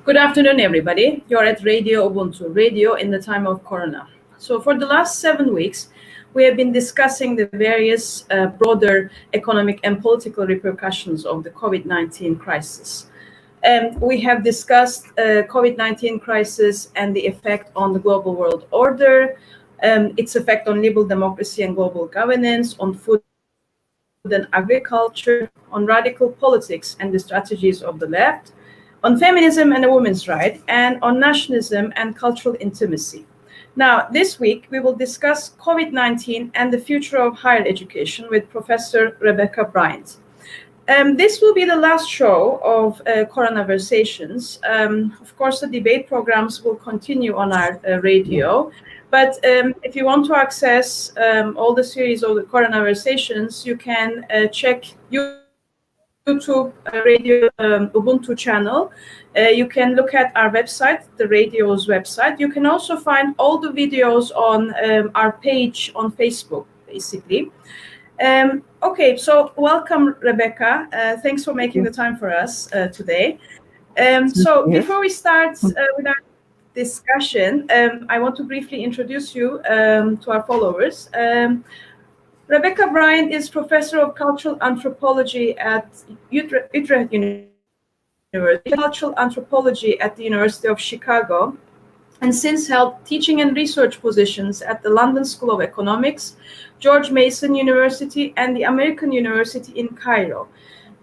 Good afternoon, everybody. You're at Radio Ubuntu, radio in the time of Corona. So for the last 7 weeks, we have been discussing the various broader economic and political repercussions of the COVID-19 crisis. We have discussed COVID-19 crisis and the effect on the global world order, its effect on liberal democracy and global governance, on food and agriculture, on radical politics and the strategies of the left, on feminism and a women's right, and on nationalism and cultural intimacy. Now, this week, we will discuss COVID-19 and the future of higher education with Professor Rebecca Bryant. This will be the last show of Coronaversations. Of course, the debate programs will continue on our radio. But if you want to access all the series of the Coronaversations, you can check YouTube Radio Ubuntu channel. You can look at our website, the radio's website. You can also find all the videos on our page on Facebook, basically. Okay, so welcome, Rebecca. Thanks for making the time for us today. So before we start with our discussion, I want to briefly introduce you to our followers. Rebecca Bryant is Professor of Cultural Anthropology at Utrecht University, Cultural Anthropology at the University of Chicago, and since held teaching and research positions at the London School of Economics, George Mason University, and the American University in Cairo.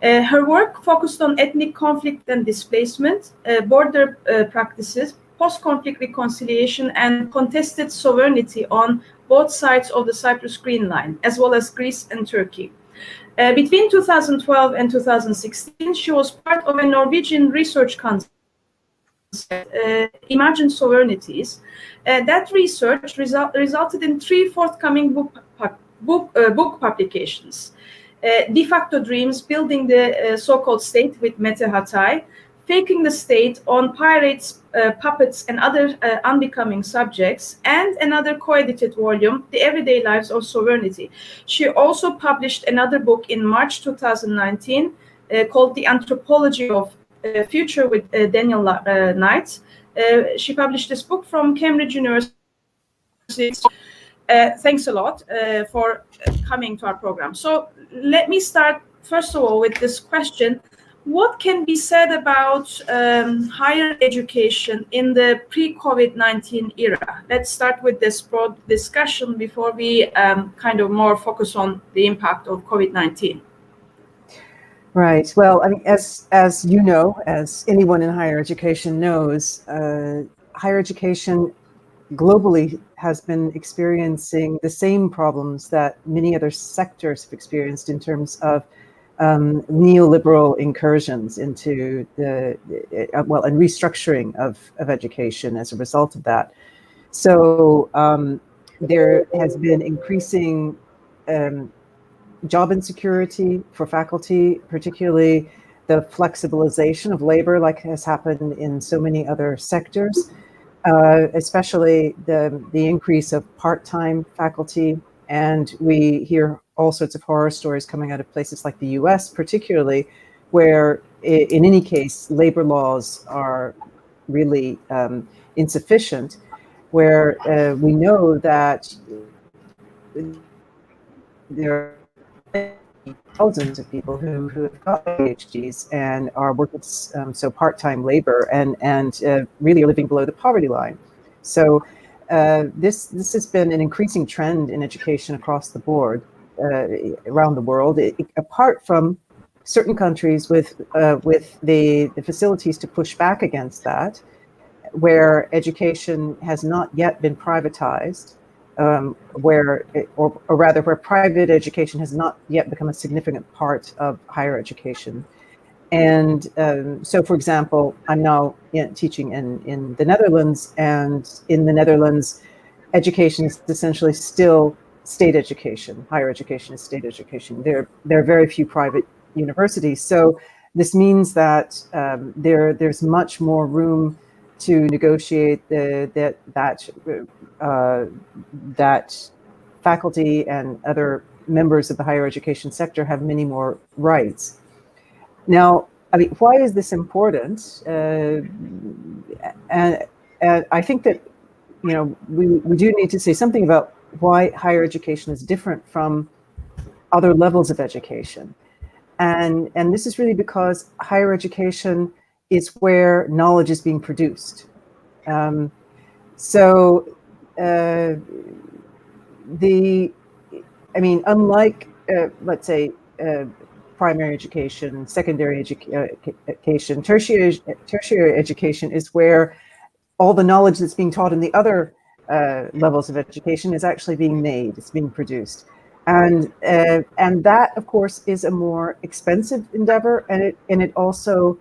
Her work focused on ethnic conflict and displacement, border practices, post-conflict reconciliation, and contested sovereignty on both sides of the Cyprus Green Line, as well as Greece and Turkey. Between 2012 and 2016, she was part of a Norwegian Research Council, Imagine Sovereignties. That research resulted in 3 forthcoming book publications. Facto Dreams, Building the So-Called State with Mete Hatay, Faking the State on Pirates, Puppets, and Other Unbecoming Subjects, and another co-edited volume, The Everyday Lives of Sovereignty. She also published another book in March 2019 called The Anthropology of Future with Daniel Knight. She published this book from Cambridge University. Thanks a lot for coming to our program. So let me start, first of all, with this question. What can be said about higher education in the pre-COVID-19 era? Let's start with this broad discussion before we kind of more focus on the impact of COVID-19. Right. Well, I mean, as you know, as anyone in higher education knows, higher education globally has been experiencing the same problems that many other sectors have experienced in terms of neoliberal incursions into and restructuring of education as a result of that. So there has been increasing job insecurity for faculty, particularly the flexibilization of labor, like has happened in so many other sectors, especially the increase of part-time faculty. And we hear all sorts of horror stories coming out of places like the US, particularly, where in any case, labor laws are really insufficient, where we know that there are thousands of people who have got PhDs and are working so part-time labor and really are living below the poverty line. So this has been an increasing trend in education across the board around the world, apart from certain countries with the facilities to push back against that, where education has not yet been privatized, where private education has not yet become a significant part of higher education. And so, for example, I'm now teaching in the Netherlands, and in the Netherlands, education is essentially still state education. Higher education is state education. There are very few private universities. So this means that there's much more room to negotiate that faculty and other members of the higher education sector have many more rights. Now, I mean, why is this important? And I think that, you know, we do need to say something about why higher education is different from other levels of education. And this is really because higher education is where knowledge is being produced. Unlike, let's say, primary education, secondary education, tertiary education is where all the knowledge that's being taught in the other levels of education is actually being made, it's being produced. And that, of course, is a more expensive endeavor, and it also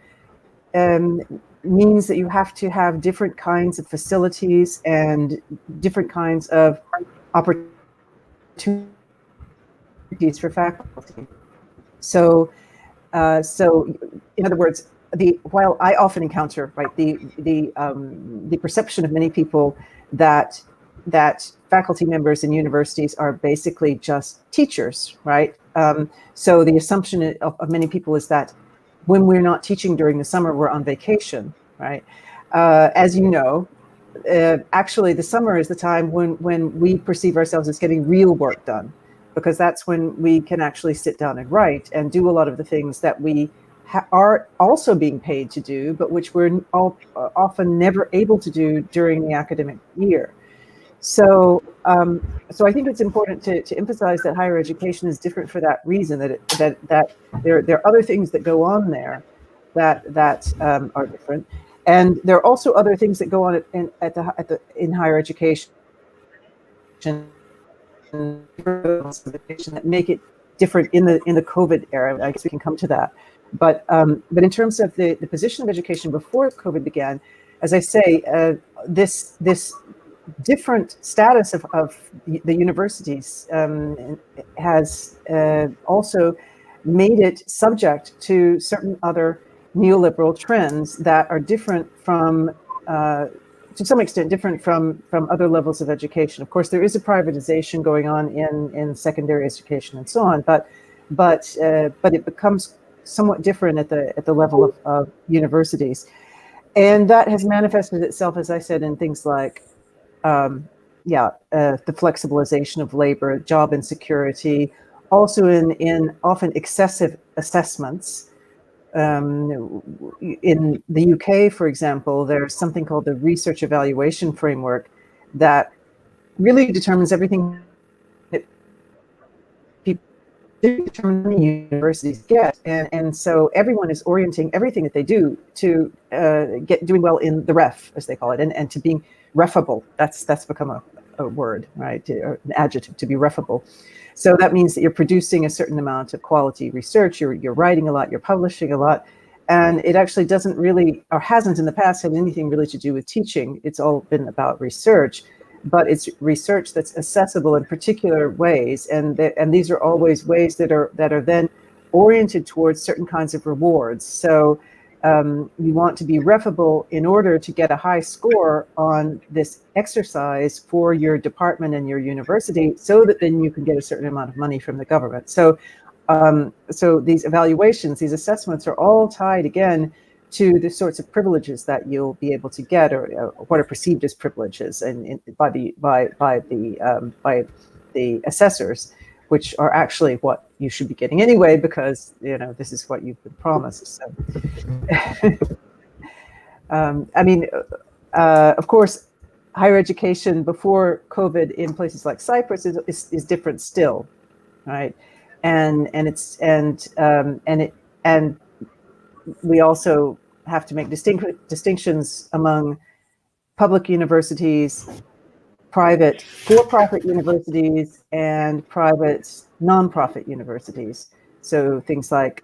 means that you have to have different kinds of facilities and different kinds of opportunities for faculty. So in other words, while I often encounter, right, the perception of many people that faculty members in universities are basically just teachers, right? So the assumption of many people is that when we're not teaching during the summer, we're on vacation, right? As you know, actually the summer is the time when we perceive ourselves as getting real work done, because that's when we can actually sit down and write and do a lot of the things that we are also being paid to do, but which we're often never able to do during the academic year. So I think it's important to emphasize that higher education is different for that reason, that there are other things that go on there that are different, and there are also other things that go on in higher education that make it different in the COVID era. I guess we can come to that. But in terms of the position of education before COVID began, as I say, this different status of the universities has also made it subject to certain other neoliberal trends that are different from, to some extent, different from other levels of education. Of course, there is a privatization going on in secondary education and so on, but it becomes somewhat different at the level of universities, and that has manifested itself, as I said, in things like the flexibilization of labor, job insecurity, also in often excessive assessments. In the UK, for example, there's something called the Research Evaluation Framework that really determines everything that people determine the universities get, and so everyone is orienting everything that they do to doing well in the ref, as they call it, and to being refable. That's become a word, right? Or an adjective, to be refable. So that means that you're producing a certain amount of quality research, you're writing a lot, you're publishing a lot, and it actually doesn't really, or hasn't in the past, had anything really to do with teaching. It's all been about research, but it's research that's accessible in particular ways, and these are always ways that are then oriented towards certain kinds of rewards. So you want to be refable in order to get a high score on this exercise for your department and your university, so that then you can get a certain amount of money from the government. So these evaluations, these assessments are all tied again to the sorts of privileges that you'll be able to get, or what are perceived as privileges, and by the assessors, which are actually what you should be getting anyway, because this is what you've been promised. So, of course, higher education before COVID in places like Cyprus is different still, right? And we also have to make distinctions among public universities, private for-profit universities, and private non-profit universities. So things like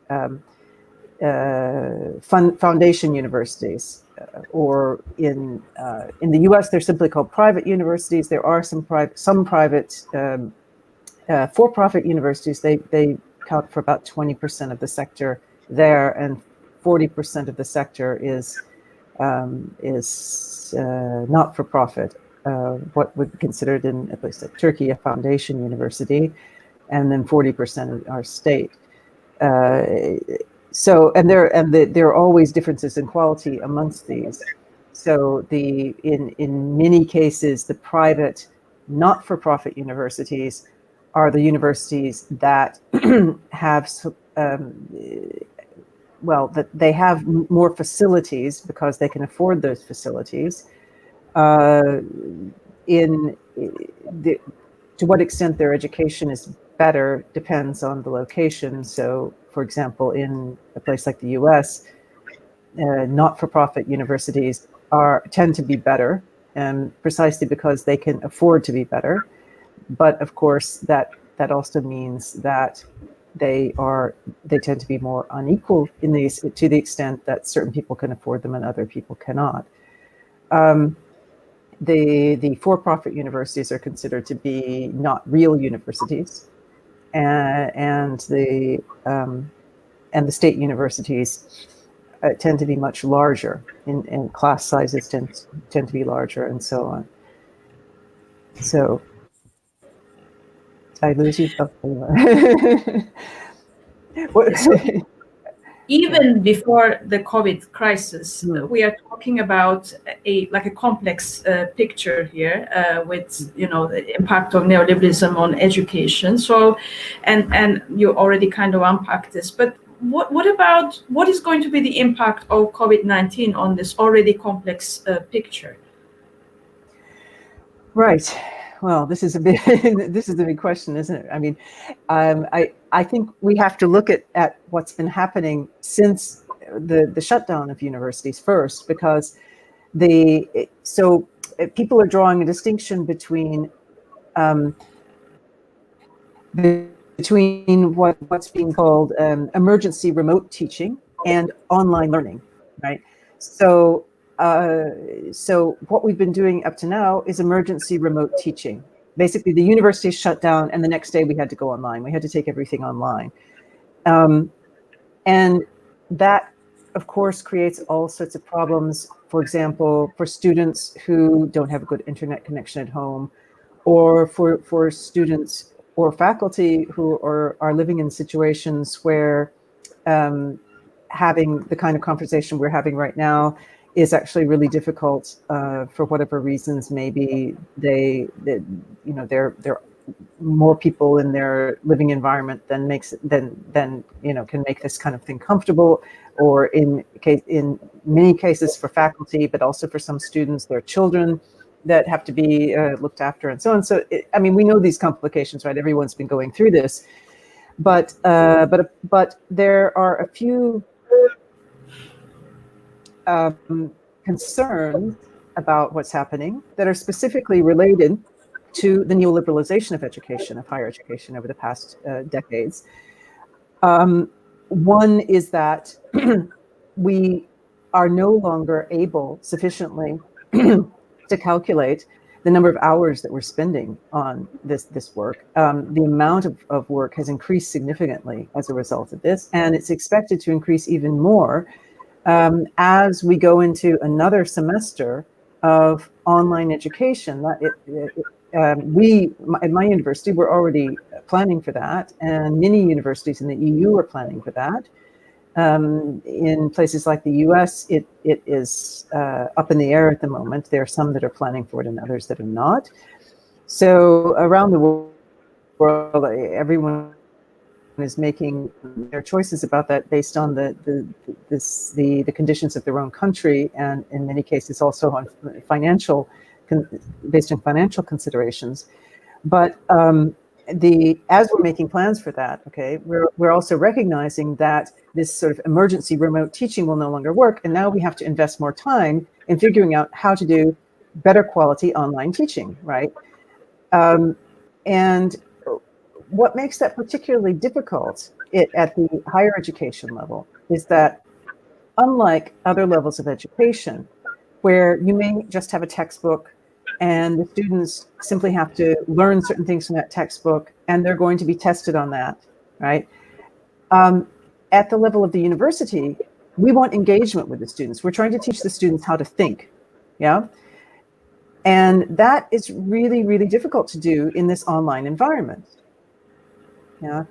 foundation universities, or in the U.S. they're simply called private universities. There are some private for-profit universities. They count for about 20% of the sector there, and 40% of the sector is not for profit. What would be considered in a place like Turkey a foundation university, and then 40% are state. So, there are always differences in quality amongst these. So in many cases, the private, not-for-profit universities are the universities that have, that they have more facilities because they can afford those facilities. To what extent their education is better depends on the location. So, for example, in a place like the US, not-for-profit universities tend to be better, precisely because they can afford to be better. But of course, that also means that they tend to be more unequal to the extent that certain people can afford them and other people cannot. The for-profit universities are considered to be not real universities, and the state universities tend to be much larger, and class sizes tend to be larger, and so on. So, did I lose you? Oh, anyway. Even before the COVID crisis, we are talking about a complex picture here with the impact of neoliberalism on education. So, and you already kind of unpacked this, but what is going to be the impact of COVID-19 on this already complex picture? Right. Well, this is a big question, isn't it? I mean, I think we have to look at what's been happening since the shutdown of universities first, because people are drawing a distinction between what's being called emergency remote teaching and online learning, right? So what we've been doing up to now is emergency remote teaching. Basically, the university shut down, and the next day we had to go online. We had to take everything online. And that, of course, creates all sorts of problems. For example, for students who don't have a good internet connection at home, or for students or faculty who are living in situations where having the kind of conversation we're having right now is actually really difficult for whatever reasons. Maybe there are more people in their living environment than can make this kind of thing comfortable, or in many cases for faculty, but also for some students, their children that have to be looked after, and so on. So, we know these complications, right? Everyone's been going through this, but there are a few concerns about what's happening that are specifically related to the neoliberalization of education, of higher education, over the past decades. One is that we are no longer able sufficiently to calculate the number of hours that we're spending on this work. The amount of work has increased significantly as a result of this, and it's expected to increase even more as we go into another semester of online education. At my university, we're already planning for that, and many universities in the EU are planning for that. In places like the US, it is up in the air at the moment. There are some that are planning for it and others that are not. So around the world, everyone is making their choices about that based on the conditions of their own country, and in many cases also on based on financial considerations. But as we're making plans for that, okay, we're also recognizing that this sort of emergency remote teaching will no longer work, and now we have to invest more time in figuring out how to do better quality online teaching, right? And what makes that particularly difficult at the higher education level is that, unlike other levels of education, where you may just have a textbook and the students simply have to learn certain things from that textbook, and they're going to be tested on that, right? At the level of the university, we want engagement with the students. We're trying to teach the students how to think, yeah? And that is really, really difficult to do in this online environment, yeah?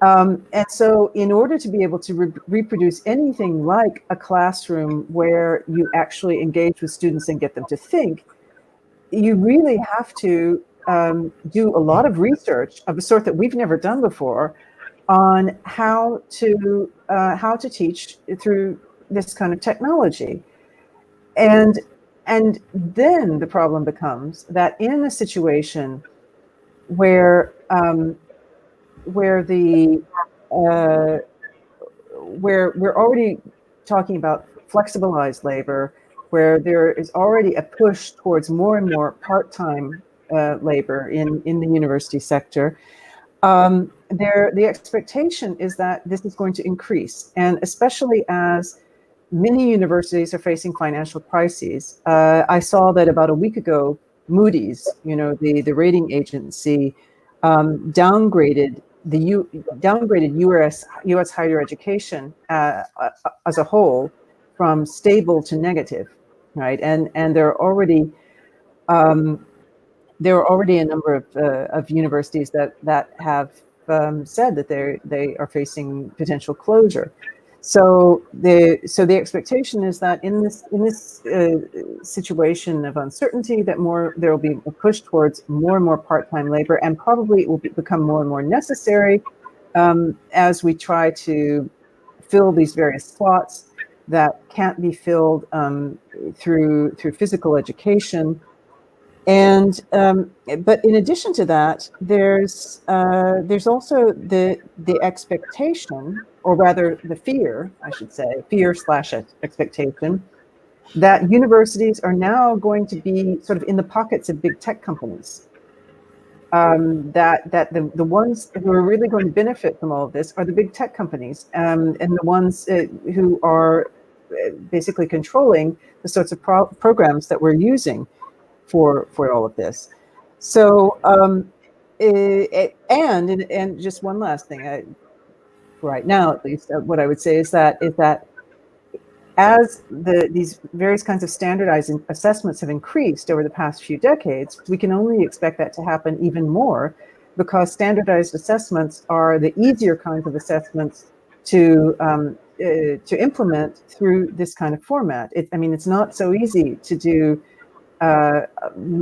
And so in order to be able to reproduce anything like a classroom where you actually engage with students and get them to think, you really have to do a lot of research of a sort that we've never done before on how to teach through this kind of technology. And then the problem becomes that in a situation where the where we're already talking about flexibilized labor, where there is already a push towards more and more part-time labor in the university sector, the expectation is that this is going to increase, and especially as many universities are facing financial crises. I saw that about a week ago, Moody's, the rating agency, downgraded U.S. higher education as a whole from stable to negative, right? And there are already a number of universities that have said that they are facing potential closure. So the expectation is that in this situation of uncertainty, that there will be a push towards more and more part-time labor, and probably it will become more and more necessary as we try to fill these various slots that can't be filled through physical education. And but in addition to that, there's also the expectation, or rather the fear, I should say, fear/expectation, that universities are now going to be sort of in the pockets of big tech companies. That the ones who are really going to benefit from all of this are the big tech companies, and the ones who are basically controlling the sorts of programs that we're using for all of this. So and just one last thing, right now at least, what I would say is that as these various kinds of standardized assessments have increased over the past few decades, we can only expect that to happen even more, because standardized assessments are the easier kinds of assessments to implement through this kind of format. It's not so easy to do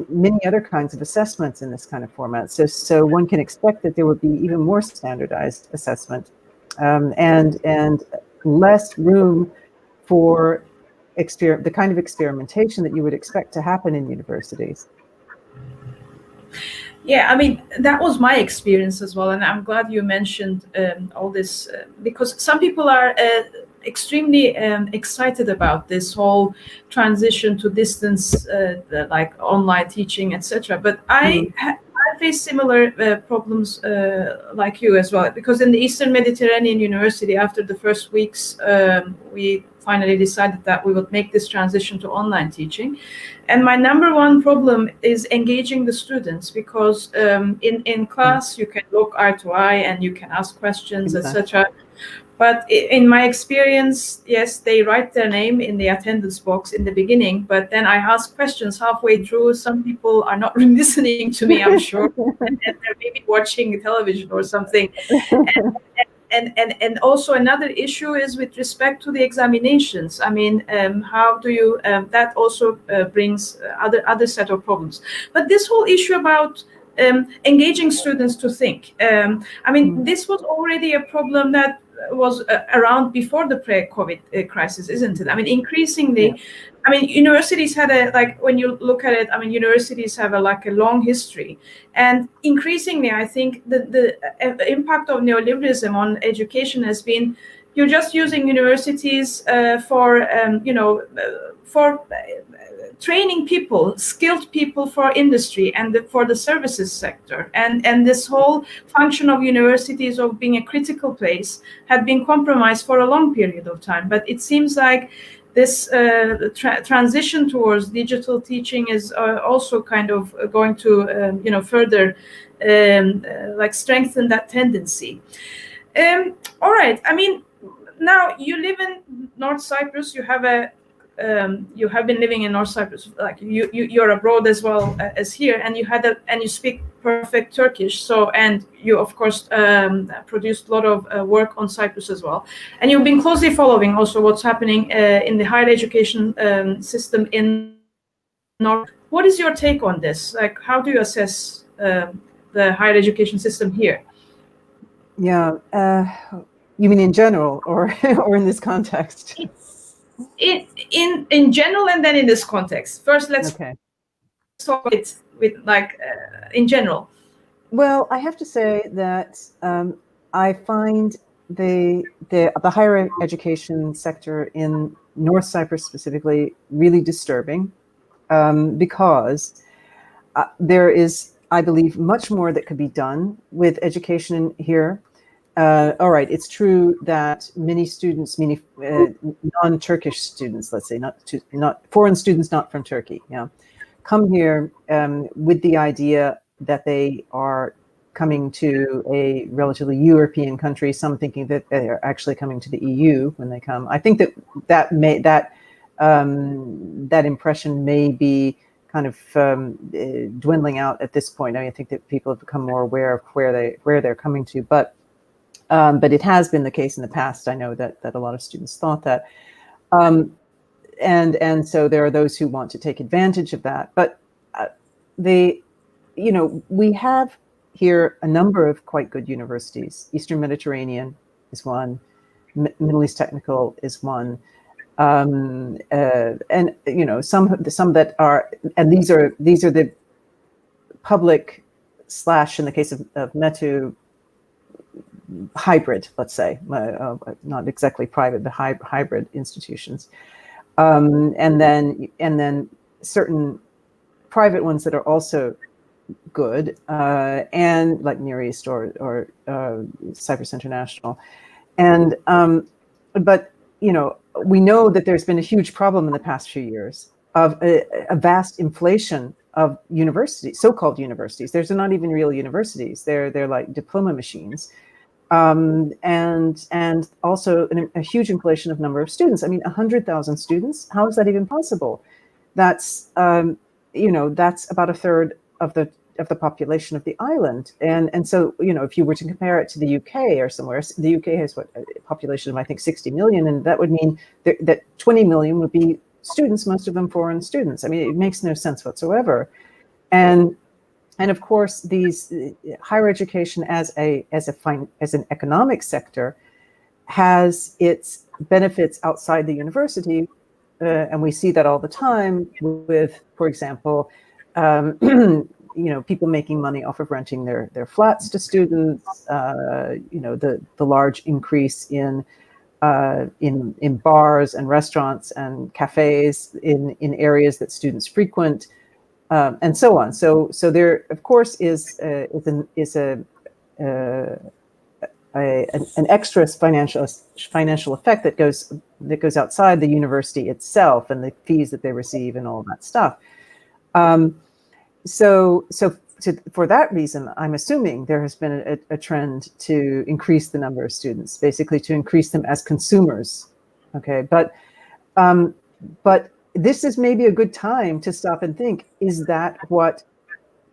many other kinds of assessments in this kind of format. So one can expect that there would be even more standardized assessment and less room for the kind of experimentation that you would expect to happen in universities. Yeah, that was my experience as well, and I'm glad you mentioned all this because some people are extremely excited about this whole transition to distance, like online teaching, etc. But I face similar problems like you as well, because in the Eastern Mediterranean University, after the first weeks, we finally decided that we would make this transition to online teaching. And my number one problem is engaging the students, because in class you can look eye to eye and you can ask questions, etc. But in my experience, yes, they write their name in the attendance box in the beginning, but then I ask questions halfway through. Some people are not listening to me, I'm sure, and they're maybe watching television or something. And also another issue is with respect to the examinations. How do you? That also brings other set of problems. But this whole issue about engaging students to think. This was already a problem that was around before the pre-COVID crisis, isn't it? Increasingly, universities had when you look at it, universities have a long history, and increasingly, I think the impact of neoliberalism on education has been, you're just using universities for training people, skilled people for industry and for the services sector. And this whole function of universities of being a critical place had been compromised for a long period of time. But it seems like this transition towards digital teaching is also kind of going to, further strengthen that tendency. All right. Now you live in North Cyprus. You have a you have been living in North Cyprus, like you're abroad as well as here, and you speak perfect Turkish. So, and you of course produced a lot of work on Cyprus as well, and you've been closely following also what's happening in the higher education system in North. What is your take on this? Like, how do you assess the higher education system here? Yeah, you mean in general, or or in this context? In general, and then in this context. First, let's talk it with like in general. Well, I have to say that I find the higher education sector in North Cyprus specifically really disturbing, because there is, I believe, much more that could be done with education here. All right, it's true that many students, many non-Turkish students, let's say, not foreign students, not from Turkey, come here with the idea that they are coming to a relatively European country. Some thinking that they are actually coming to the EU when they come. I think that impression may be kind of dwindling out at this point. I mean, I think that people have become more aware of where they're coming to, but it has been the case in the past. I know that a lot of students thought that, and so there are those who want to take advantage of that. But we have here a number of quite good universities. Eastern Mediterranean is one, Middle East Technical is one, and some that are, and these are the public / in the case of Mete, hybrid, let's say, not exactly private, but hybrid institutions, and then certain private ones that are also good, and like Near East or Cyprus International, and but we know that there's been a huge problem in the past few years of a vast inflation of universities, so-called universities. There's not even real universities. They're like diploma machines. And also a huge inflation of number of students. I mean, 100,000 students. How is that even possible? That's that's about a third of the population of the island. And so if you were to compare it to the UK or somewhere, the UK has a population of I think 60 million, and that would mean that 20 million would be students, most of them foreign students. I mean, it makes no sense whatsoever. And of course, these higher education as an economic sector has its benefits outside the university, and we see that all the time with, for example, people making money off of renting their flats to students. The large increase in bars and restaurants and cafes in areas that students frequent. And so on. So there, of course, is an extra financial effect that goes outside the university itself and the fees that they receive and all that stuff. For that reason, I'm assuming there has been a trend to increase the number of students, basically to increase them as consumers. Okay, but this is maybe a good time to stop and think, is that what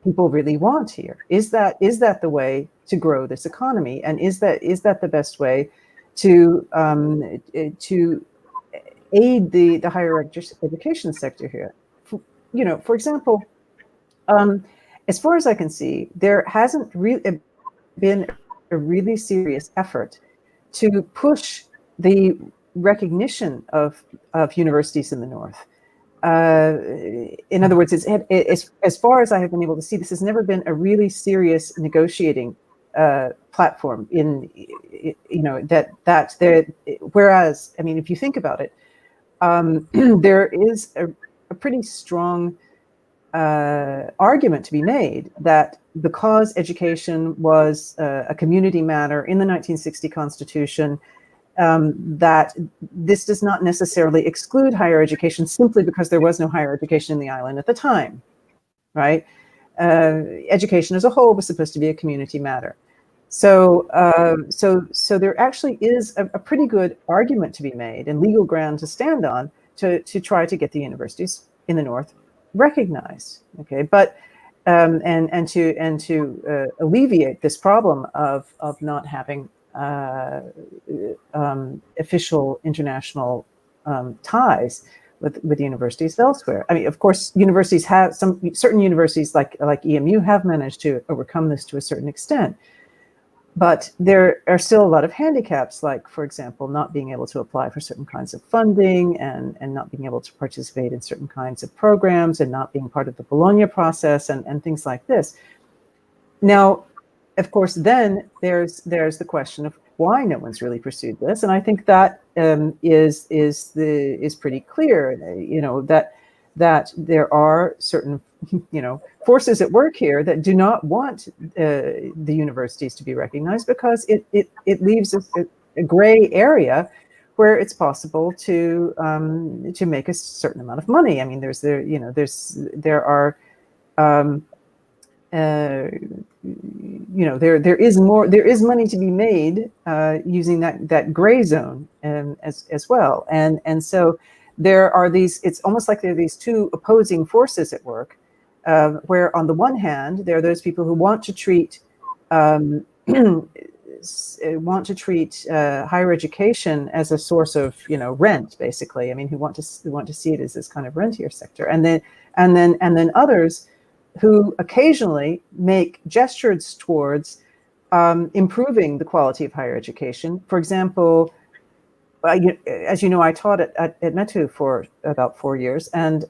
people really want here? Is that the way to grow this economy? And is that the best way to aid the higher education sector here? For example, as far as I can see, there hasn't really been a really serious effort to push the recognition of universities in the North. In other words, as far as I have been able to see, this has never been a really serious negotiating platform. Whereas, I mean, if you think about it, there is a pretty strong argument to be made that because education was a community matter in the 1960 Constitution, that this does not necessarily exclude higher education simply because there was no higher education in the island at the time, right? Education as a whole was supposed to be a community matter. So there actually is a pretty good argument to be made and legal ground to stand on to try to get the universities in the north recognized. Okay, but and to alleviate this problem of not having official international ties with universities elsewhere. I mean, of course, universities have certain universities like EMU have managed to overcome this to a certain extent. But there are still a lot of handicaps, like, for example, not being able to apply for certain kinds of funding and not being able to participate in certain kinds of programs and not being part of the Bologna process and things like this. Now, of course, then there's the question of why no one's really pursued this. And I think that is pretty clear, that there are certain forces at work here that do not want the universities to be recognized, because it leaves a gray area where it's possible to make a certain amount of money. I mean, there are there is money to be made using that gray zone as well, and so there are these. It's almost like there are these two opposing forces at work. Where on the one hand, there are those people who want to treat higher education as a source of rent, basically. I mean, who want to see it as this kind of rentier sector, and then others who occasionally make gestures towards improving the quality of higher education. For example, as you know, I taught at Mete for about 4 years, and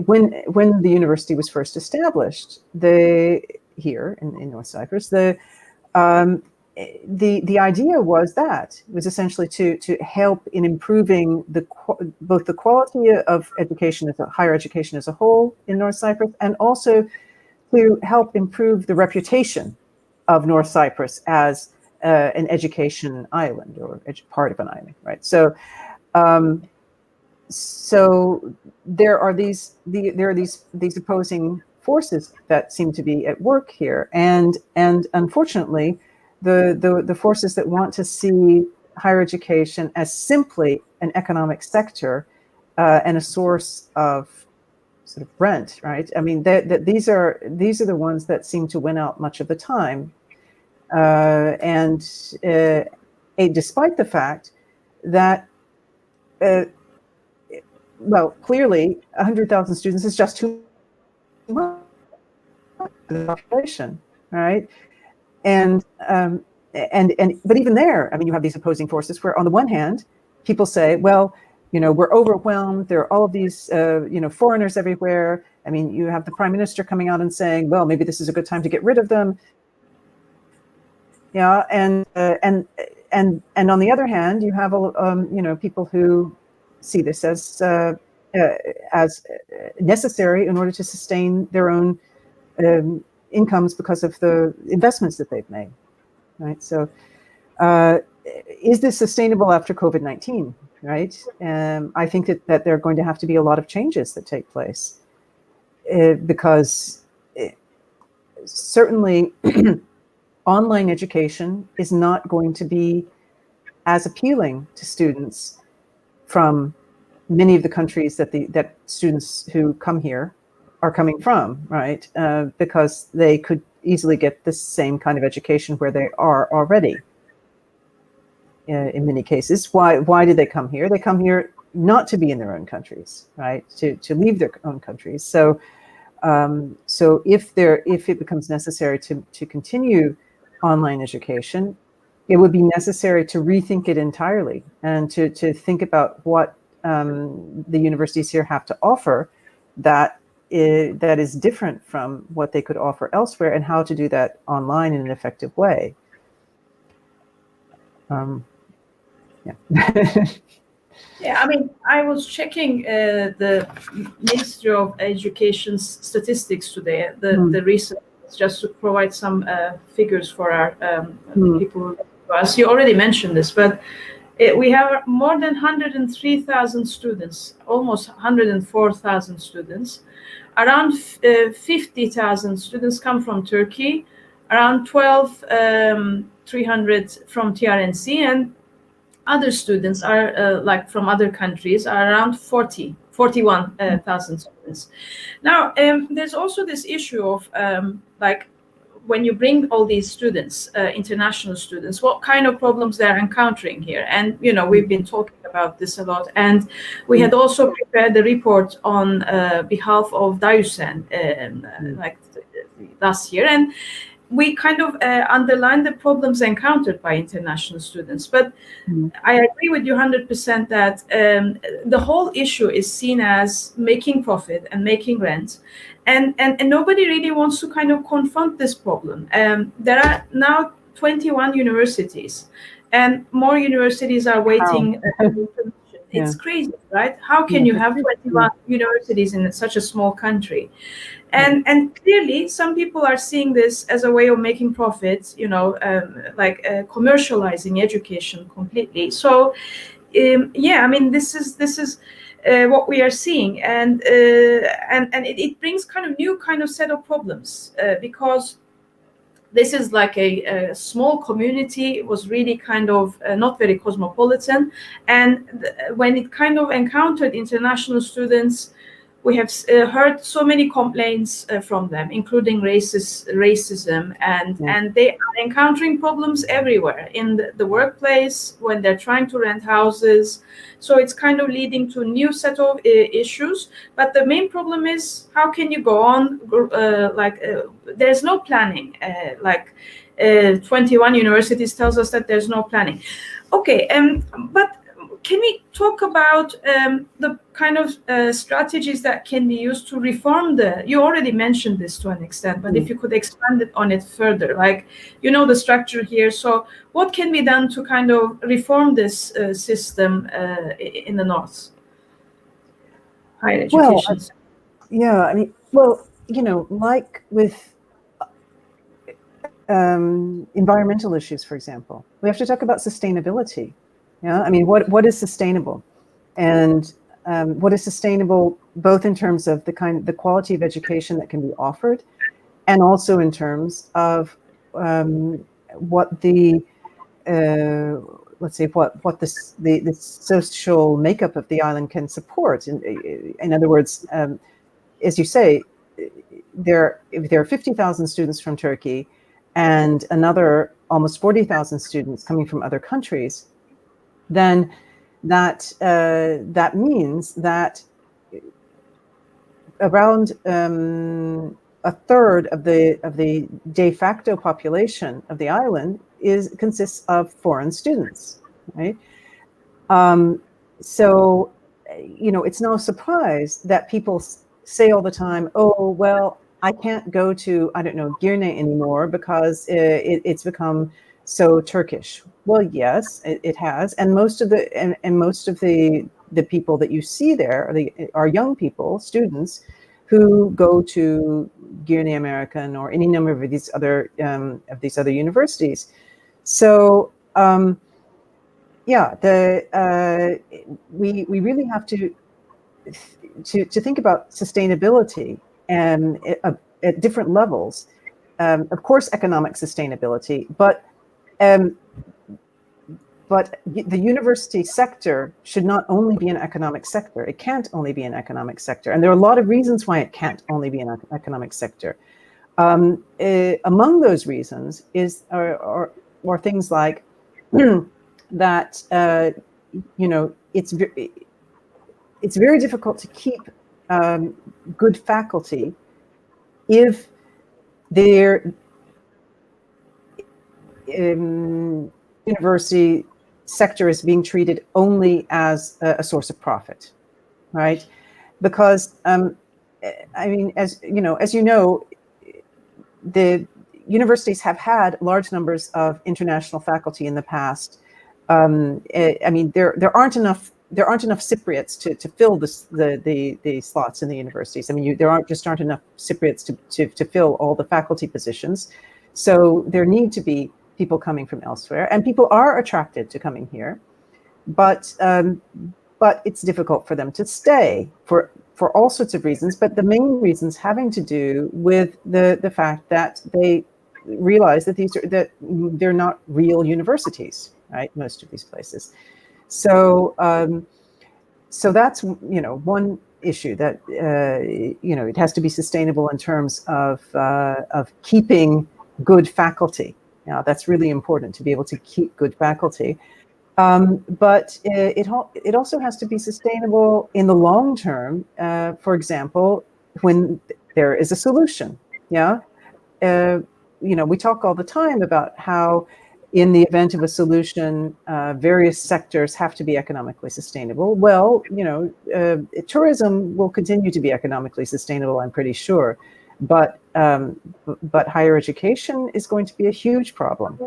when the university was first established, here in North Cyprus, the idea was essentially to help in improving both the quality of education, higher education as a whole in North Cyprus, and also to help improve the reputation of North Cyprus as an education island, or part of an island, right? So. So there are these opposing forces that seem to be at work here, and unfortunately, the forces that want to see higher education as simply an economic sector and a source of sort of rent, right? I mean, these are the ones that seem to win out much of the time, and despite the fact that. Well, clearly, 100,000 students is just too much for the population, right? And but even there, I mean, you have these opposing forces where, on the one hand, people say, well, we're overwhelmed. There are all of these, foreigners everywhere. I mean, you have the prime minister coming out and saying, well, maybe this is a good time to get rid of them. Yeah, and on the other hand, you have people who see this as necessary in order to sustain their own incomes because of the investments that they've made, right? So, is this sustainable after COVID-19, right? I think that there are going to have to be a lot of changes that take place because certainly online education is not going to be as appealing to students from many of the countries that students who come here are coming from, right? Because they could easily get the same kind of education where they are already. In many cases, why did they come here? They come here not to be in their own countries, right? To leave their own countries. So if it becomes necessary to continue online education, it would be necessary to rethink it entirely and to think about what the universities here have to offer that is different from what they could offer elsewhere, and how to do that online in an effective way. Yeah. Yeah, I mean, I was checking the Ministry of Education's statistics today, the recent, just to provide some figures for our people. As you already mentioned this, but we have more than 103,000 students, almost 104,000 students. Around 50,000 students come from Turkey, around 12,300 from TRNC, and other students are like from other countries are around 41,000 students. Now, there's also this issue of like when you bring all these students, international students, what kind of problems they're encountering here. And, we've been talking about this a lot. And we had also prepared a report on behalf of Dayusen like last year. And we kind of underline the problems encountered by international students. But I agree with you 100% that the whole issue is seen as making profit and making rent. And nobody really wants to kind of confront this problem. There are now 21 universities, and more universities are waiting. It's crazy, right? How can you have 21 universities in such a small country? And clearly, some people are seeing this as a way of making profits, like commercializing education completely. So, I mean, this is what we are seeing, and it brings kind of new kind of set of problems because this is like a small community. It was really kind of not very cosmopolitan, and when it kind of encountered international students, we have heard so many complaints from them, including racism, and they are encountering problems everywhere in the workplace when they're trying to rent houses. So it's kind of leading to a new set of issues. But the main problem is, how can you go on? There's no planning. 21 universities tells us that there's no planning. Okay, but can we talk about the kind of strategies that can be used to reform you already mentioned this to an extent, but if you could expand on it further, like, the structure here. So what can be done to kind of reform this system in the North? Higher education. Like with environmental issues, for example, we have to talk about sustainability. Yeah, I mean, what is sustainable, and what is sustainable both in terms of the quality of education that can be offered, and also in terms of what the let's say what the social makeup of the island can support. In other words, as you say, if there are 50,000 students from Turkey and another almost 40,000 students coming from other countries, then that means that around a third of the de facto population of the island consists of foreign students, right? So, it's no surprise that people say all the time, "Oh, well, I can't go to, I don't know, Girne anymore because it's become so Turkish." Well, yes, it has, and most of the people that you see there are young people, students, who go to Girne American or any number of these other universities. So we really have to think about sustainability and at different levels. Of course, economic sustainability, but the university sector should not only be an economic sector. It can't only be an economic sector. And there are a lot of reasons why it can't only be an economic sector. Among those reasons are things like that, it's very difficult to keep good faculty if their university sector is being treated only as a source of profit, right? Because I mean, as you know, the universities have had large numbers of international faculty in the past. I mean, there aren't enough Cypriots to fill the slots in the universities. I mean, there aren't enough Cypriots to fill all the faculty positions. So there need to be people coming from elsewhere, and people are attracted to coming here, but it's difficult for them to stay for all sorts of reasons. But the main reasons having to do with the fact that they realize that they're not real universities, right? Most of these places. So so that's one issue, that it has to be sustainable in terms of keeping good faculty. Now, that's really important, to be able to keep good faculty. But it also has to be sustainable in the long term. For example, when there is a solution. Yeah, we talk all the time about how, in the event of a solution, various sectors have to be economically sustainable. Well, tourism will continue to be economically sustainable, I'm pretty sure, but higher education is going to be a huge problem.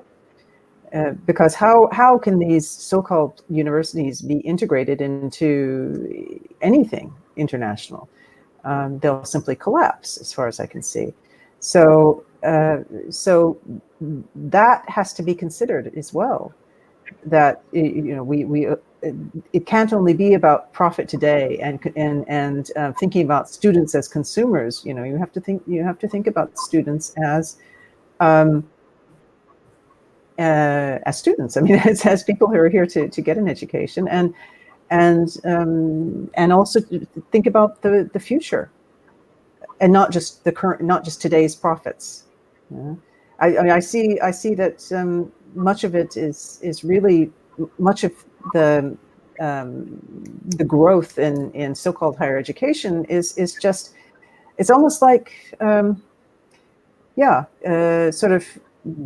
Because how can these so-called universities be integrated into anything international? They'll simply collapse, as far as I can see. So that has to be considered as well. That it can't only be about profit today and thinking about students as consumers. You have to think about students as students. I mean, as people who are here to get an education, and also think about the future, and not just the current, not just today's profits. I see that much of it is really much of the growth in so-called higher education is just, it's almost like sort of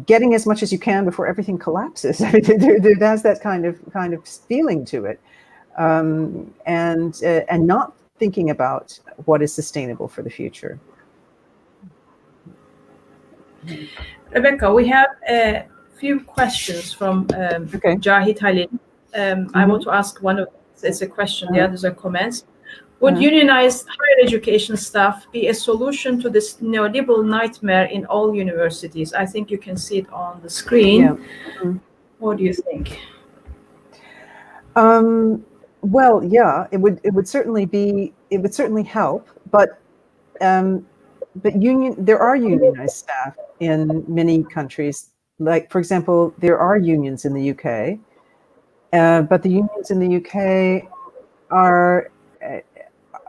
getting as much as you can before everything collapses. I mean, there has that kind of feeling to it, and not thinking about what is sustainable for the future. Rebecca, we have a few questions from Jahid Halil. I want to ask one of it's a question, the others are comments. Would unionized higher education staff be a solution to this neoliberal nightmare in all universities? I think you can see it on the screen. Yeah. What do you think? Well, yeah, it would certainly help, but there are unionized staff in many countries. Like, for example, there are unions in the UK, but the unions in the UK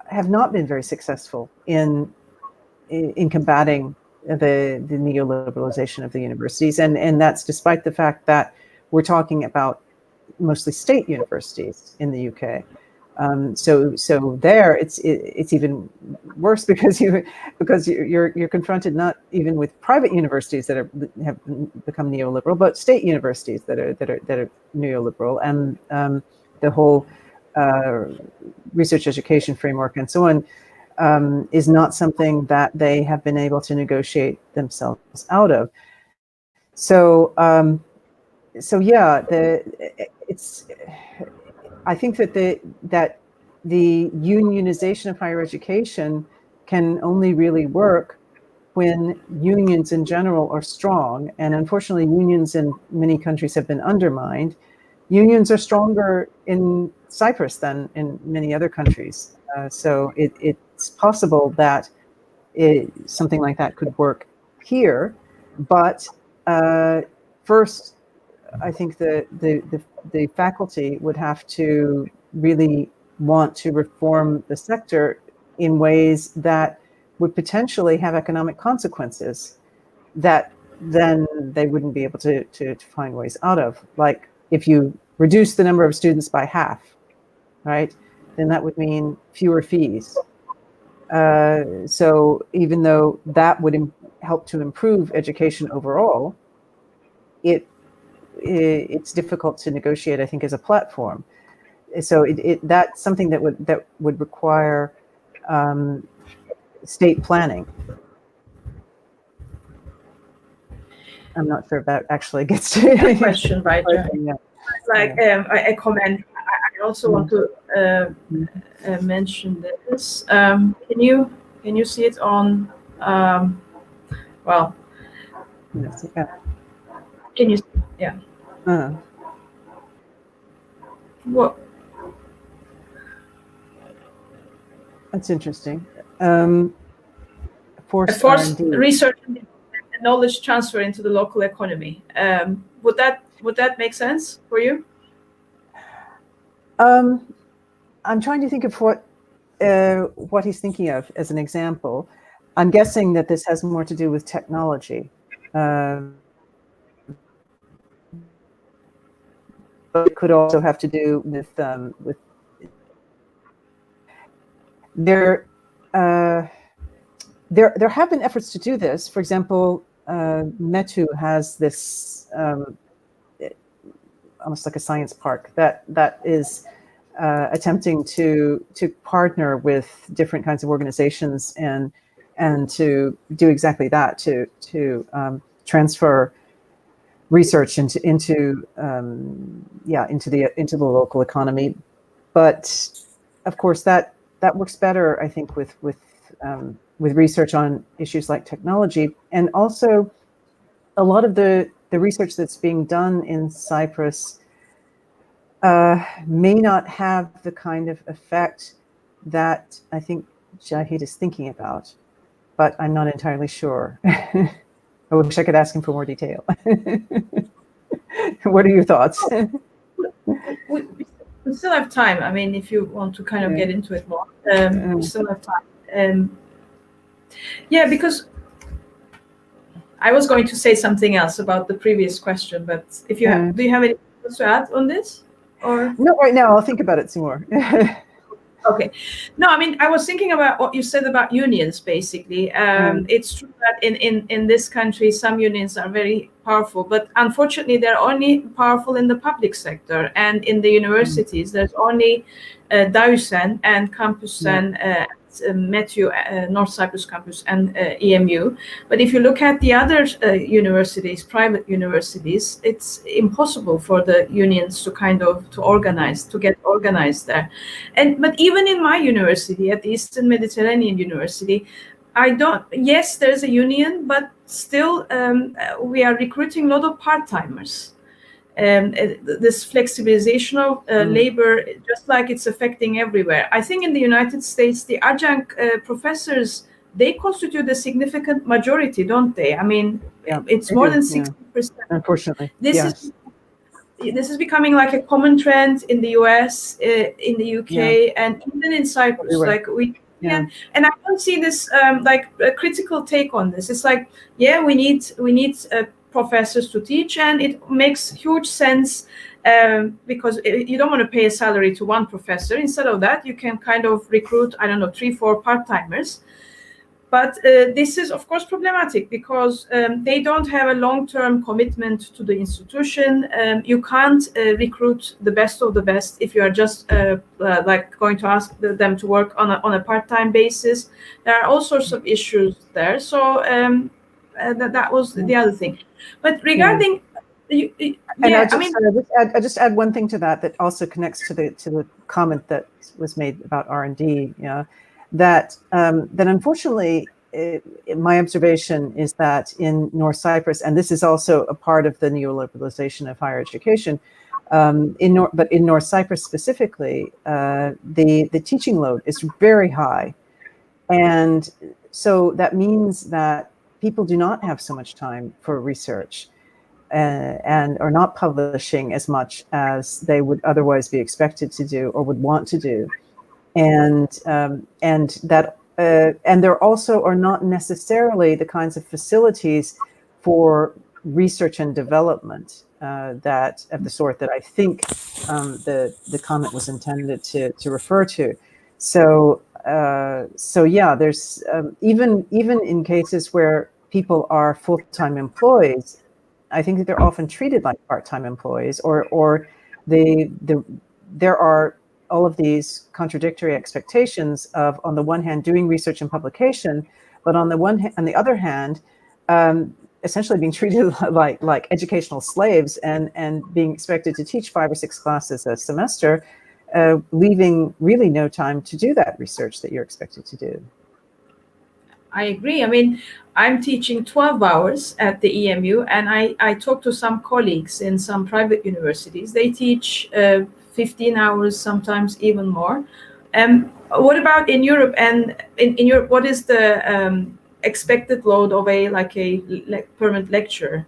have not been very successful in combating the neoliberalization of the universities, and that's despite the fact that we're talking about mostly state universities in the UK. So there it's even worse, because you're confronted not even with private universities that have become neoliberal, but state universities that are neoliberal, and the whole research education framework and so on is not something that they have been able to negotiate themselves out of. So yeah, I think that the unionization of higher education can only really work when unions in general are strong, and unfortunately unions in many countries have been undermined. Unions are stronger in Cyprus than in many other countries, so it's possible that something like that could work here, but first, I think the faculty would have to really want to reform the sector in ways that would potentially have economic consequences that then they wouldn't be able to find ways out of. Like, if you reduce the number of students by half, right, then that would mean fewer fees. So even though that would help to improve education overall, it's difficult to negotiate, I think, as a platform. So that's something that would require state planning. I'm not sure if that actually gets to the question, right? Like a comment. I also want to mention this. Can you see it on? Well, can you? Yeah. What? That's interesting. Forced research and knowledge transfer into the local economy. Would that make sense for you? I'm trying to think of what he's thinking of as an example. I'm guessing that this has more to do with technology. But it could also have to do with there have been efforts to do this. For example, Metu has this almost like a science park that is attempting to partner with different kinds of organizations and to do exactly that, to transfer research into the local economy. But of course that works better, I think, with research on issues like technology. And also a lot of the research that's being done in Cyprus may not have the kind of effect that I think Jahid is thinking about, but I'm not entirely sure. I wish I could ask him for more detail. What are your thoughts? We still have time. I mean, if you want to kind of get into it more, we still have time. Yeah, because I was going to say something else about the previous question, but if you do you have anything else to add on this? Or no, right now I'll think about it some more. Okay. No, I mean, I was thinking about what you said about unions, basically. It's true that in this country, some unions are very powerful, but unfortunately, they're only powerful in the public sector. And in the universities, there's only Dausen and Campusen, Metu, North Cyprus campus, and EMU. But if you look at the other universities, private universities, it's impossible for the unions to get organized there. But even in my university, at the Eastern Mediterranean University, yes, there's a union, but still we are recruiting a lot of part-timers. This flexibilization of labor, just like it's affecting everywhere. I think in the United States, the adjunct professors, they constitute a significant majority, don't they? I mean, it's more than 60%. Unfortunately, This is becoming like a common trend in the US, in the UK, and even in Cyprus. Everywhere. And I don't see this like a critical take on this. It's like, we need professors to teach, and it makes huge sense because you don't want to pay a salary to one professor. Instead of that, you can kind of recruit, 3-4 part-timers. But this is, of course, problematic because they don't have a long-term commitment to the institution. You can't recruit the best of the best if you are just like going to ask them to work on a part-time basis. There are all sorts of issues there. So that was the other thing. But regarding I just add one thing to that also connects to the comment that was made about R&D. That unfortunately, my observation is that in North Cyprus, and this is also a part of the neoliberalization of higher education, but in North Cyprus specifically, the teaching load is very high, and so that means that people do not have so much time for research and are not publishing as much as they would otherwise be expected to do or would want to do. And there also are not necessarily the kinds of facilities for research and development that of the sort that I think the comment was intended to refer to. So there's even in cases where people are full-time employees, I think that they're often treated like part-time employees, or there are all of these contradictory expectations of, on the one hand, doing research and publication, but on the other hand, essentially being treated like educational slaves and being expected to teach 5 or 6 classes a semester, leaving really no time to do that research that you're expected to do. I agree. I mean, I'm teaching 12 hours at the EMU, and I talk to some colleagues in some private universities. They teach 15 hours, sometimes even more. What about in Europe? And in Europe, what is the expected load of a permanent lecturer?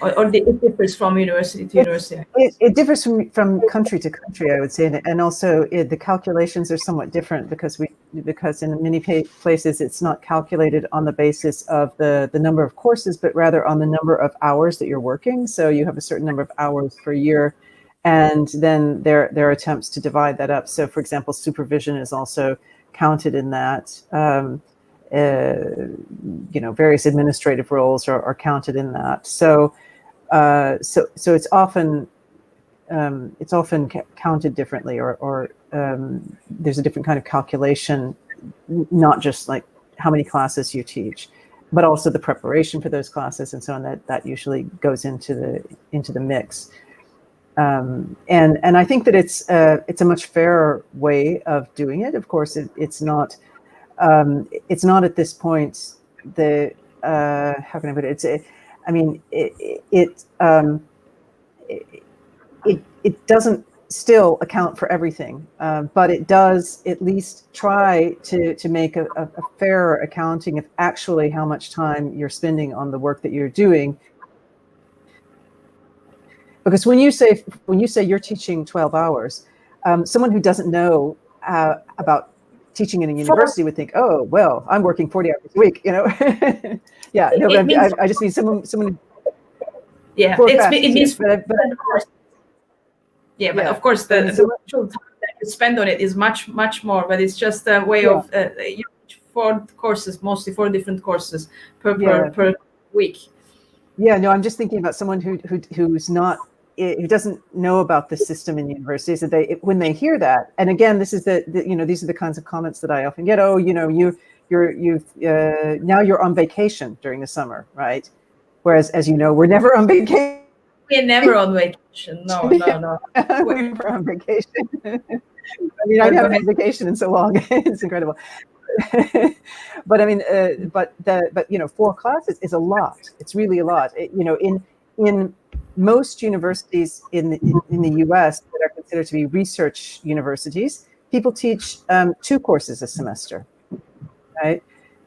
or it differs from university to university? It differs from country to country, I would say, and also the calculations are somewhat different because in many places it's not calculated on the basis of the number of courses, but rather on the number of hours that you're working. So you have a certain number of hours per year, and then there are attempts to divide that up. So, for example, supervision is also counted in that. Various administrative roles are counted in that. So it's often counted differently, or there's a different kind of calculation, not just like how many classes you teach, but also the preparation for those classes and so on. That usually goes into the mix. And I think that it's a much fairer way of doing it. Of course, it's not at this point how can I put it? It doesn't still account for everything, but it does at least try to make a fairer accounting of actually how much time you're spending on the work that you're doing. Because when you say you're teaching 12 hours, someone who doesn't know about teaching in a university would think, oh, well, I'm working 40 hours a week, Yeah, no, but I just mean someone. Yeah, it means. But of course, the actual time that you spend on it is much, much more. But it's just a way of you teach 4 courses, mostly 4 different courses per week. Yeah, no, I'm just thinking about someone who's not. Who doesn't know about the system in universities, that when they hear that, and again, this is these are the kinds of comments that I often get. Oh, you've now you're on vacation during the summer, right? Whereas, as you know, we're never on vacation. We're never on vacation. No. We're never on vacation. I mean, I haven't had vacation in so long. It's incredible. But I mean, but 4 classes is a lot. It's really a lot. In most universities in the U.S. that are considered to be research universities, people teach 2 courses a semester, right?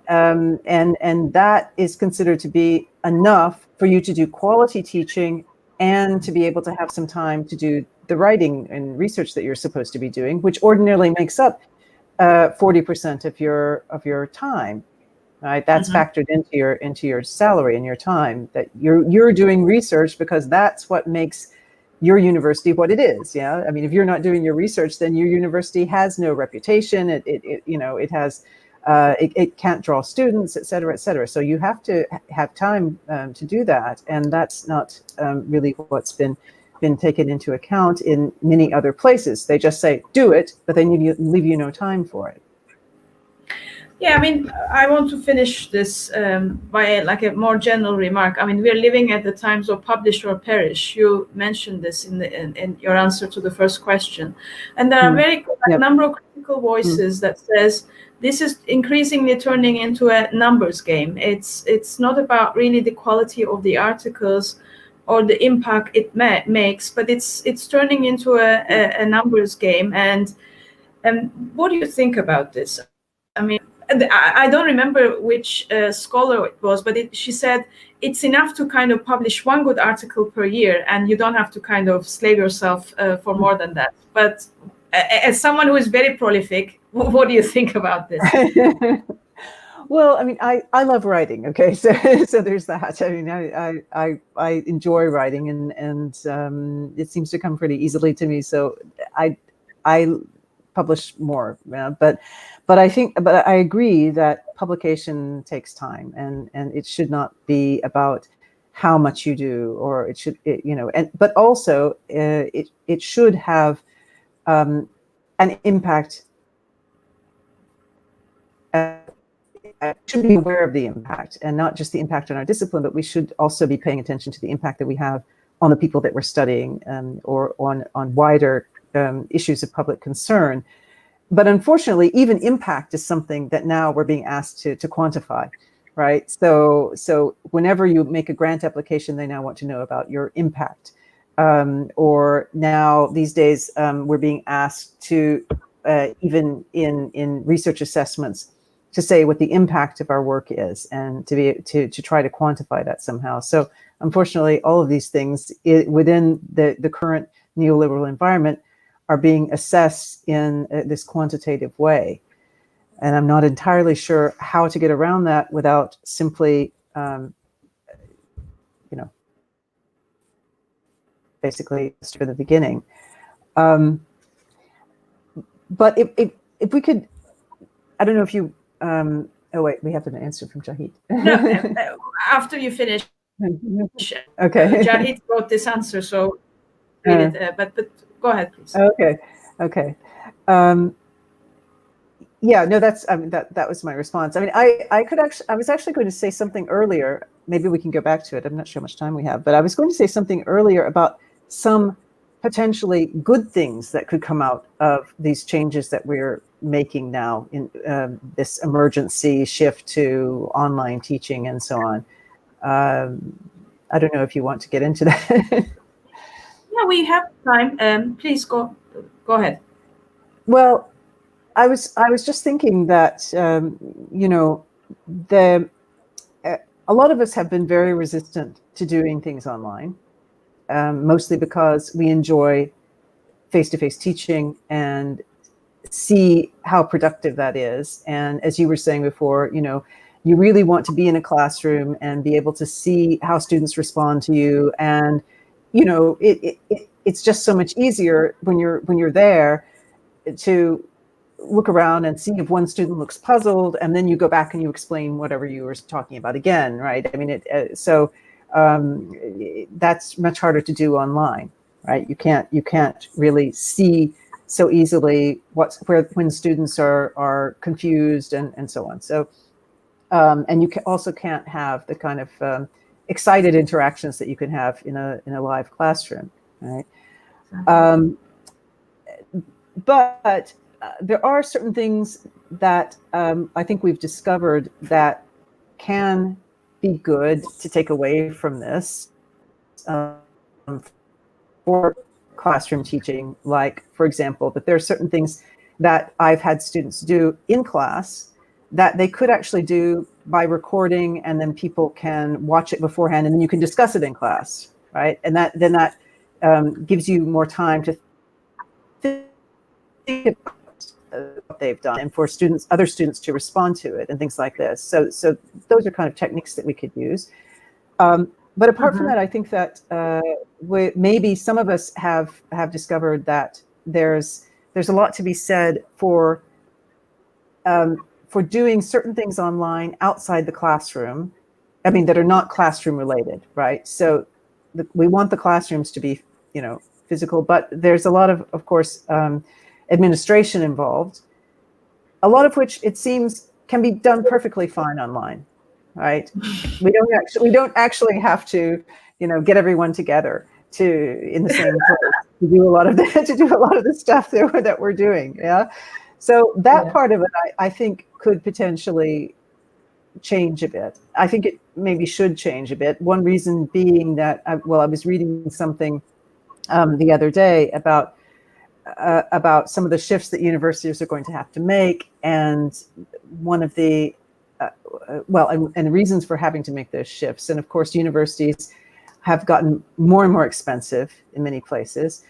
And that is considered to be enough for you to do quality teaching and to be able to have some time to do the writing and research that you're supposed to be doing, which ordinarily makes up 40% of your time. Right, that's factored into your salary and your time, that you're doing research because that's what makes your university what it is. Yeah, I mean, if you're not doing your research, then your university has no reputation. It can't draw students, et cetera, et cetera. So you have to have time to do that, and that's not really what's been taken into account in many other places. They just say do it, but they leave you no time for it. Yeah, I mean, I want to finish this by like a more general remark. I mean, we're living at the times of publish or perish. You mentioned this in your answer to the first question, and there are a number of critical voices that says this is increasingly turning into a numbers game. It's not about really the quality of the articles or the impact it makes, but it's turning into a numbers game. And what do you think about this? I mean, I don't remember which scholar it was, but she said it's enough to kind of publish 1 good article per year, and you don't have to kind of slave yourself for more than that. But as someone who is very prolific, what do you think about this? Well, I mean, I love writing. Okay, so there's that. I mean, I enjoy writing, and it seems to come pretty easily to me. So I publish more, but I agree that publication takes time, and it should not be about how much you do, or it should, but also it should have an impact. Should be aware of the impact, and not just the impact on our discipline, but we should also be paying attention to the impact that we have on the people that we're studying, or on wider issues of public concern. But unfortunately, even impact is something that now we're being asked to quantify, right? So whenever you make a grant application, they now want to know about your impact. Or now these days, we're being asked to, even in research assessments, say what the impact of our work is, and to try to quantify that somehow. So unfortunately, all of these things within the current neoliberal environment are being assessed in this quantitative way. And I'm not entirely sure how to get around that without simply, basically for the beginning. But if we could, I don't know if you, oh wait, we have an answer from Jahid. No, after you finish. Okay. Jahid wrote this answer, so read it, but go ahead, please. Okay. Yeah, no, that's, I mean, that was my response. I mean, I was actually going to say something earlier. Maybe we can go back to it. I'm not sure how much time we have, but I was going to say something earlier about some potentially good things that could come out of these changes that we're making now in this emergency shift to online teaching and so on. I don't know if you want to get into that. Yeah, we have time. Please go ahead. Well, I was just thinking that a lot of us have been very resistant to doing things online, mostly because we enjoy face-to-face teaching and see how productive that is. And as you were saying before, you really want to be in a classroom and be able to see how students respond to you. And it's just so much easier when you're there to look around and see if one student looks puzzled, and then you go back and you explain whatever you were talking about again, right? I mean, that's much harder to do online, right? You can't really see so easily when students are confused and so on. So, and you also can't have the kind of excited interactions that you can have in a live classroom, right? But there are certain things that I think we've discovered that can be good to take away from this for classroom teaching. Like, for example, that there are certain things that I've had students do in class that they could actually do by recording, and then people can watch it beforehand, and then you can discuss it in class, right? And that gives you more time to think about what they've done, and for other students to respond to it, and things like this. So those are kind of techniques that we could use. But apart from that, I think that maybe some of us have discovered that there's a lot to be said for doing certain things online outside the classroom. I mean, that are not classroom related, right? So we want the classrooms to be, physical, but there's a lot of course, administration involved, a lot of which it seems can be done perfectly fine online, right? We don't actually have to, get everyone together in the same place to do a lot of the stuff that we're doing. Yeah. So that part of it, I think, could potentially change a bit. I think it maybe should change a bit. One reason being that, I was reading something the other day about some of the shifts that universities are going to have to make, and one of the and reasons for having to make those shifts. And of course, universities have gotten more and more expensive in many places,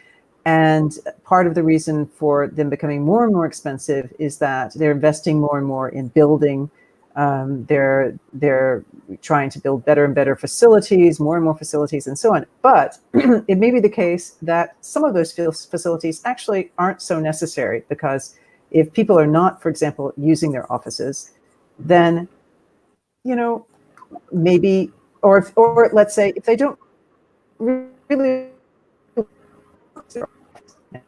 and part of the reason for them becoming more and more expensive is that they're investing more and more in building. They're trying to build better and better facilities, more and more facilities, and so on. But it may be the case that some of those facilities actually aren't so necessary, because if people are not, for example, using their offices, then, maybe, or let's say if they don't really,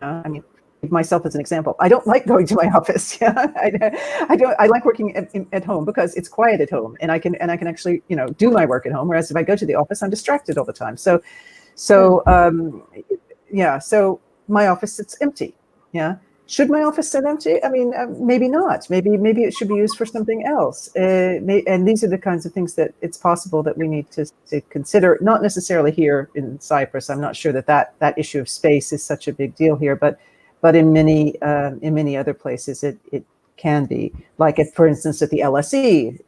I mean, myself as an example, I don't like going to my office. Yeah, I like working at home because it's quiet at home, and I can actually do my work at home. Whereas if I go to the office, I'm distracted all the time. So my office sits empty. Yeah, should my office sit empty? I mean, maybe not. Maybe it should be used for something else. And these are the kinds of things that it's possible that we need to consider. Not necessarily here in Cyprus. I'm not sure that issue of space is such a big deal here, but in many other places, it can be. Like, if, for instance, at the LSE,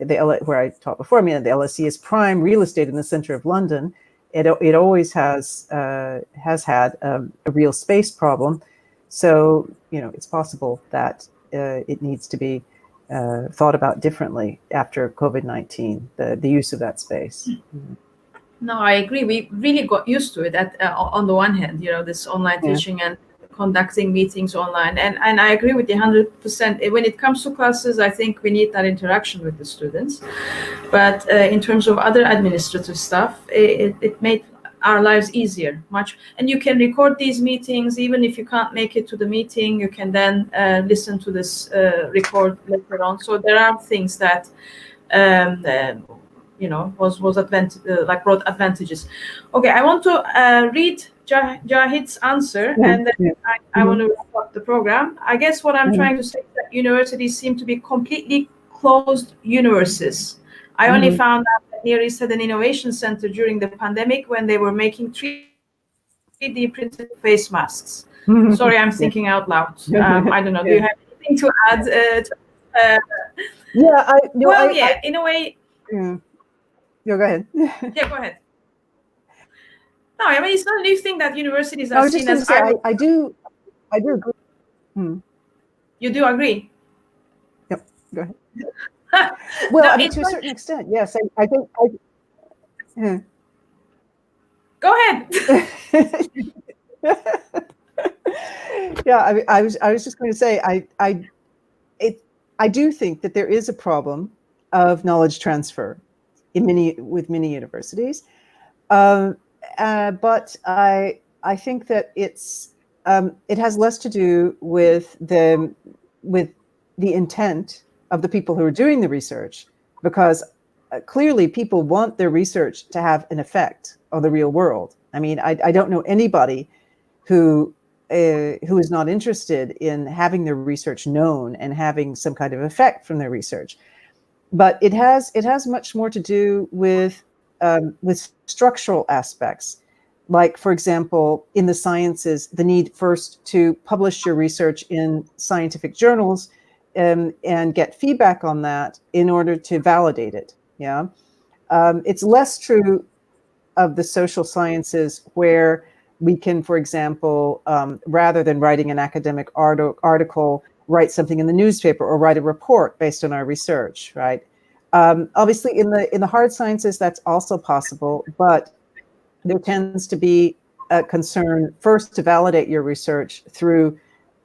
where I taught before, the LSE is prime real estate in the center of London. It always has had a real space problem. So, it's possible that it needs to be thought about differently after COVID-19, the use of that space. No, I agree. We really got used to it on the one hand, this online teaching and conducting meetings online. And I agree with you 100%. When it comes to classes, I think we need that interaction with the students. But in terms of other administrative stuff, it made our lives easier much. And you can record these meetings. Even if you can't make it to the meeting, you can then listen to this record later on. So there are things that brought advantages. Okay, I want to read Jahid's answer, and then I want to wrap up the program. I guess what I'm trying to say is that universities seem to be completely closed universes. I only found out that Near East had an innovation center during the pandemic when they were making 3D printed face masks. Sorry, I'm thinking out loud. I don't know. Do you have anything to add? In a way. Yeah, go ahead. Yeah, go ahead. No, I mean, it's not a new thing that universities are seen as. I do agree. You do agree? Yep. Go ahead. Well, to a certain extent, yes. I think. Go ahead. Yeah, I was just going to say I do think that there is a problem of knowledge transfer with many universities, but I think that it has less to do with the intent of the people who are doing the research, because clearly people want their research to have an effect on the real world. I mean, I don't know anybody who is not interested in having their research known and having some kind of effect from their research. But it has much more to do with structural aspects, like, for example, in the sciences, the need first to publish your research in scientific journals and get feedback on that in order to validate it. Yeah, it's less true of the social sciences, where we can, for example, rather than writing an academic article, write something in the newspaper or write a report based on our research, right? Obviously, in the hard sciences, that's also possible, but there tends to be a concern first to validate your research through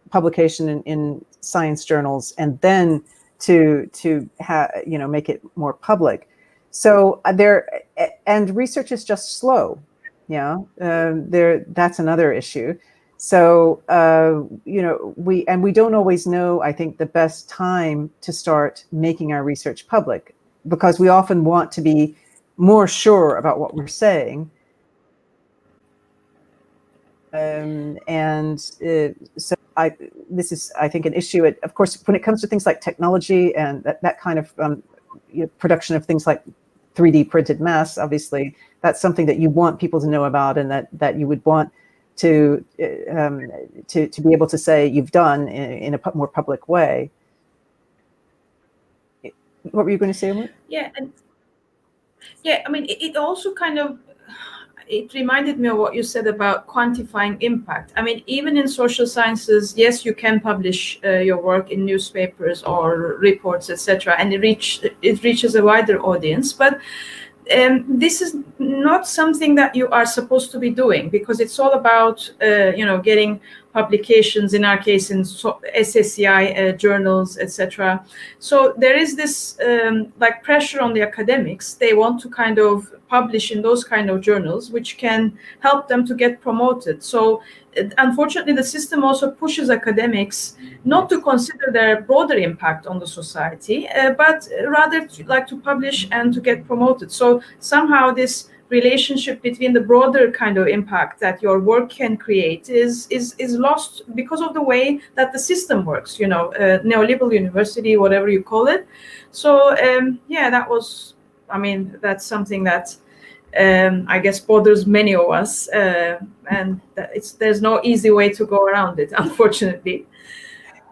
publication in science journals, and then to make it more public. So and research is just slow. Yeah, that's another issue. So we don't always know, I think, the best time to start making our research public, because we often want to be more sure about what we're saying. So this is, I think, an issue. Of course, when it comes to things like technology and that kind of production of things like 3D printed masks, obviously, that's something that you want people to know about, and that you would want to be able to say you've done in a more public way. What were you going to say, Umut? I mean, it also it reminded me of what you said about quantifying impact. I mean, even in social sciences, yes, you can publish your work in newspapers or reports, etc., and it reaches a wider audience. But this is not something that you are supposed to be doing, because it's all about getting publications, in our case in SSCI journals, etc. So there is this pressure on the academics. They want to kind of publish in those kind of journals, which can help them to get promoted. So unfortunately, the system also pushes academics not to consider their broader impact on the society, but rather to publish and to get promoted. So somehow this relationship between the broader kind of impact that your work can create is lost because of the way that the system works, neoliberal university, whatever you call it. So that's something that I guess bothers many of us, and there's no easy way to go around it, unfortunately.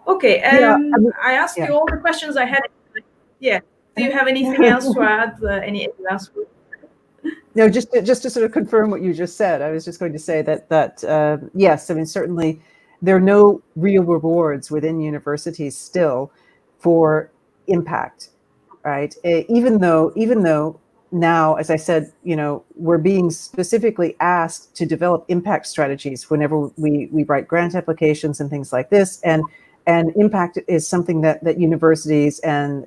Okay. Yeah, I mean, I asked yeah. you all the questions I had. Yeah. Do you have anything else to add? Any last words? No, just to sort of confirm what you just said, I was just going to say that yes, I mean certainly there are no real rewards within universities still for impact, right? Even though now, as I said, we're being specifically asked to develop impact strategies whenever we write grant applications and things like this, and impact is something that universities and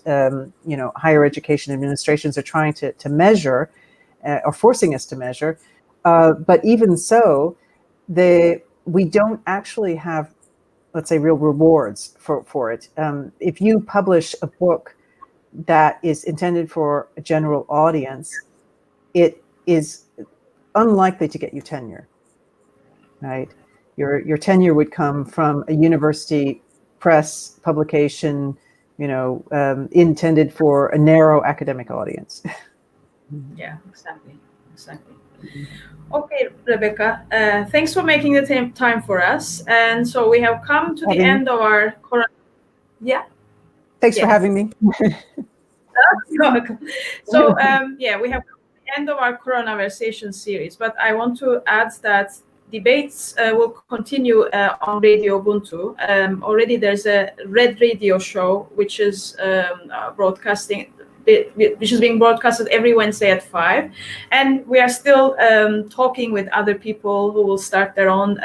higher education administrations are trying to measure, or forcing us to measure. But even so, we don't actually have, let's say, real rewards for it. If you publish a book that is intended for a general audience, it is unlikely to get you tenure, right? Your tenure would come from a university press publication, intended for a narrow academic audience. Yeah, exactly. Okay, Rebecca, thanks for making the time for us. And so we have come to the end of our Yeah. Thanks for having me. You're welcome. So we have come to the end of our Coronaversation series, but I want to add that debates will continue on Radio Ubuntu. Already there's a Red Radio show which is which is being broadcasted every Wednesday at 5, and we are still talking with other people who will start their own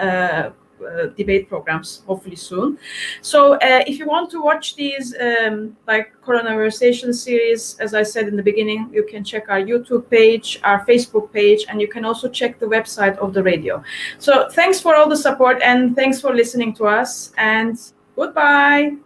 debate programs hopefully soon. So if you want to watch these like Coronaversation series, as I said in the beginning, you can check our YouTube page, our Facebook page, and you can also check the website of the radio. So thanks for all the support, and thanks for listening to us, and goodbye.